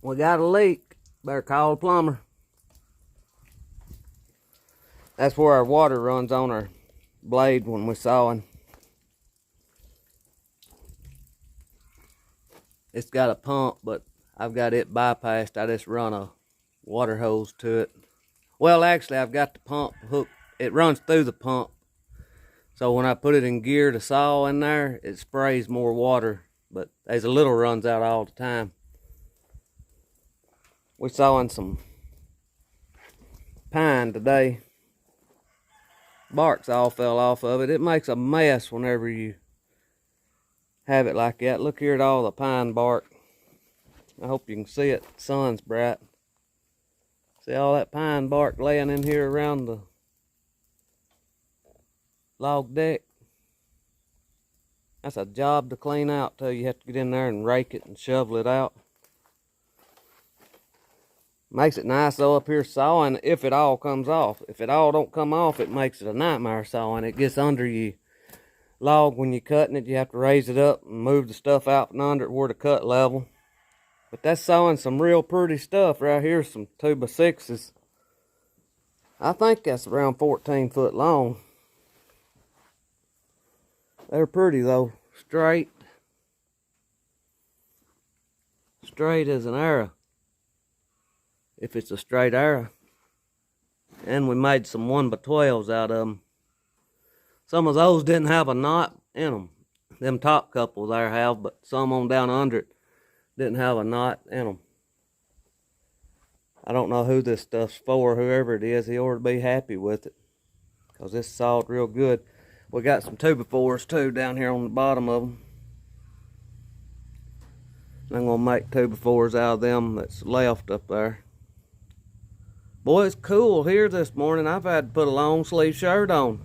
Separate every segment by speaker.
Speaker 1: We got a leak. Better call a plumber. That's where our water runs on our blade when we're sawing. It's got a pump, but I've got it bypassed. I just run a water hose to it. Well, actually, I've got the pump hooked. It runs through the pump. So when I put it in gear to saw in there, it sprays more water. But there's a little runs out all the time. We're sawing some pine today. Bark's all fell off of it. It makes a mess whenever you have it like that. Look here at all the pine bark. I hope you can see it. The sun's bright. See all that pine bark laying in here around the log deck. That's a job to clean out too. You have to get in there and rake it and shovel it out. Makes it nice though up here sawing if it all comes off. If it all don't come off, it makes it a nightmare sawing. It gets under you log when you're cutting it. You have to raise it up and move the stuff out from under it where the cut level. But that's sawing some real pretty stuff right here. Some 2x6s. I think that's around 14 foot long. They're pretty though. Straight. Straight as an arrow. If it's a straight arrow. And we made some 1x12s out of them. Some of those didn't have a knot in them. Them top couples there have, but some on down under it didn't have a knot in them. I don't know who this stuff's for. Whoever it is, he ought to be happy with it. Because this sawed real good. We got some 2x4s too down here on the bottom of them. I'm going to make 2x4s out of them that's left up there. Boy, it's cool here this morning. I've had to put a long sleeve shirt on.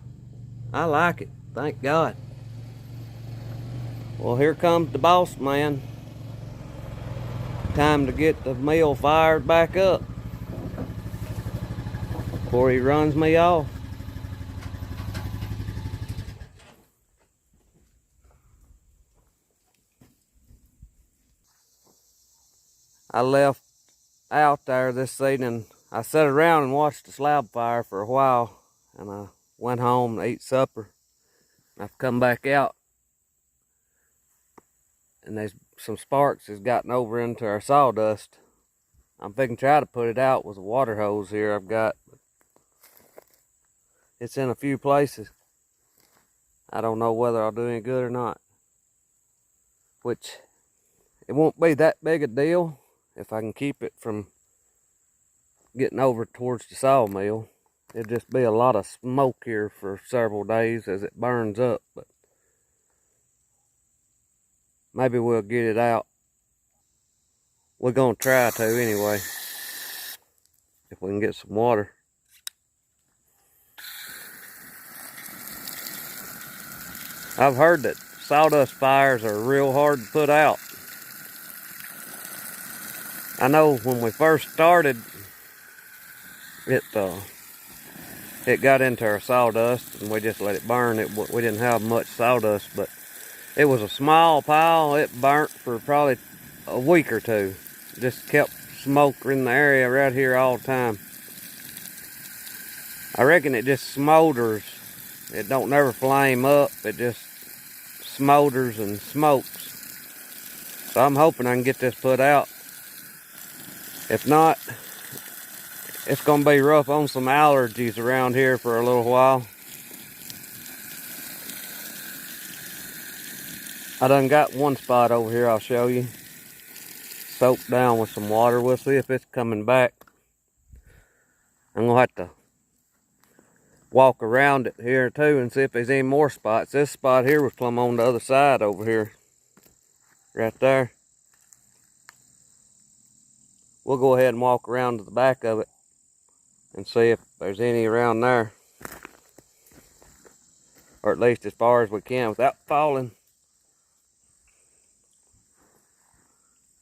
Speaker 1: I like it. Thank God. Well, here comes the boss man. Time to get the mill fired back up before he runs me off. I left out there this evening. I sat around and watched the slab fire for a while, and I went home to eat supper. I've come back out, and there's some sparks has gotten over into our sawdust. I'm thinking try to put it out with a water hose here I've got. It's in a few places. I don't know whether I'll do any good or not. Which, it won't be that big a deal if I can keep it from getting over towards the sawmill. It'll just be a lot of smoke here for several days as it burns up, but maybe we'll get it out. We're gonna try to anyway, if we can get some water. I've heard that sawdust fires are real hard to put out. I know when we first started, it got into our sawdust and we just let it burn. We didn't have much sawdust, but it was a small pile. It burnt for probably a week or two. Just kept smoke in the area right here all the time. I reckon it just smolders. It don't never flame up. It just smolders and smokes. So I'm hoping I can get this put out. If not, it's going to be rough on some allergies around here for a little while. I done got one spot over here I'll show you. Soaked down with some water. We'll see if it's coming back. I'm going to have to walk around it here too and see if there's any more spots. This spot here was plumb on the other side over here. Right there. We'll go ahead and walk around to the back of it and see if there's any around there. Or at least as far as we can without falling.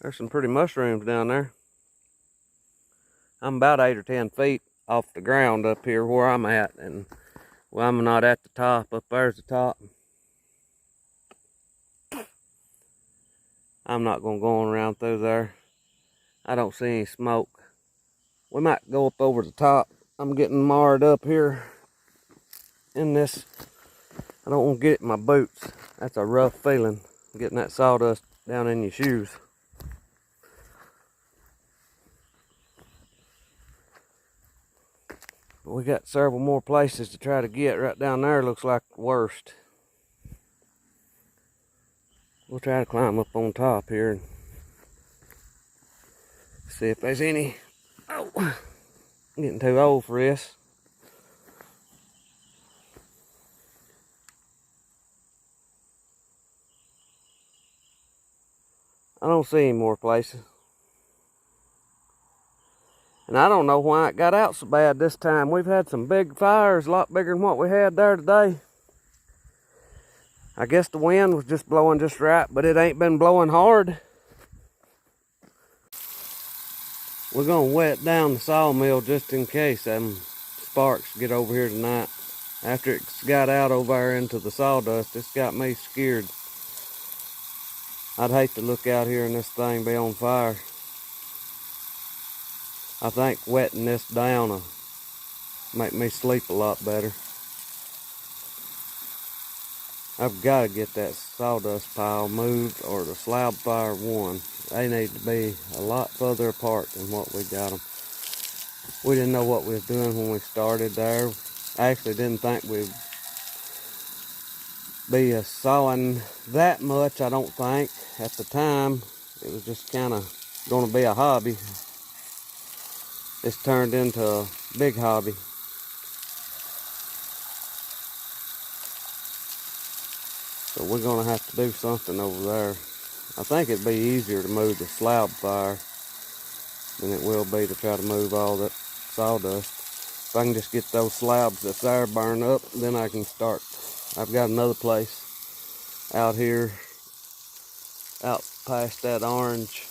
Speaker 1: There's some pretty mushrooms down there. I'm about 8 or 10 feet off the ground up here where I'm at. And well, I'm not at the top. Up there's the top. I'm not going to go on around through there. I don't see any smoke. We might go up over the top. I'm getting marred up here in this. I don't want to get it in my boots. That's a rough feeling, getting that sawdust down in your shoes. We got several more places to try to get. Right down there looks like the worst. We'll try to climb up on top here and see if there's any. Oh, I'm getting too old for this. I don't see any more places. And I don't know why it got out so bad this time. We've had some big fires, a lot bigger than what we had there today. I guess the wind was just blowing just right, but it ain't been blowing hard. We're gonna wet down the sawmill just in case them sparks get over here tonight. After it's got out over there into the sawdust, it's got me scared. I'd hate to look out here and this thing be on fire. I think wetting this down will make me sleep a lot better. I've got to get that sawdust pile moved, or the slab fire one. They need to be a lot further apart than what we got them. We didn't know what we was doing when we started there. I actually didn't think we'd be sawing that much, I don't think. At the time, it was just kind of going to be a hobby. It's turned into a big hobby. So we're going to have to do something over there. I think it'd be easier to move the slab fire than it will be to try to move all that sawdust. If I can just get those slabs that's there burned up, then I can start. I've got another place out here, out past that orange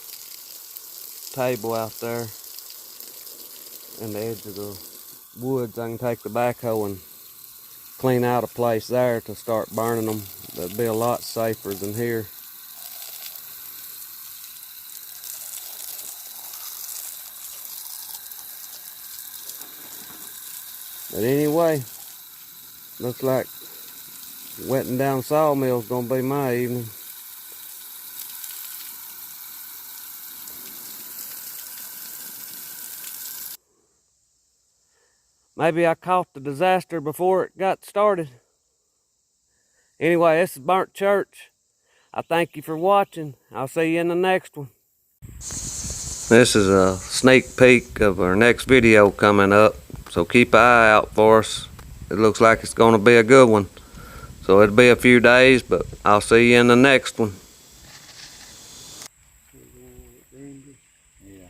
Speaker 1: table out there in the edge of the woods. I can take the backhoe and clean out a place there to start burning them. That'd be a lot safer than here. But anyway, looks like wetting down sawmill's gonna be my evening. Maybe I caught the disaster before it got started. Anyway, this is Burnt Church. I thank you for watching. I'll see you in the next one. This is a sneak peek of our next video coming up, so keep an eye out for us. It looks like it's going to be a good one. So it'll be a few days, but I'll see you in the next one. Yeah.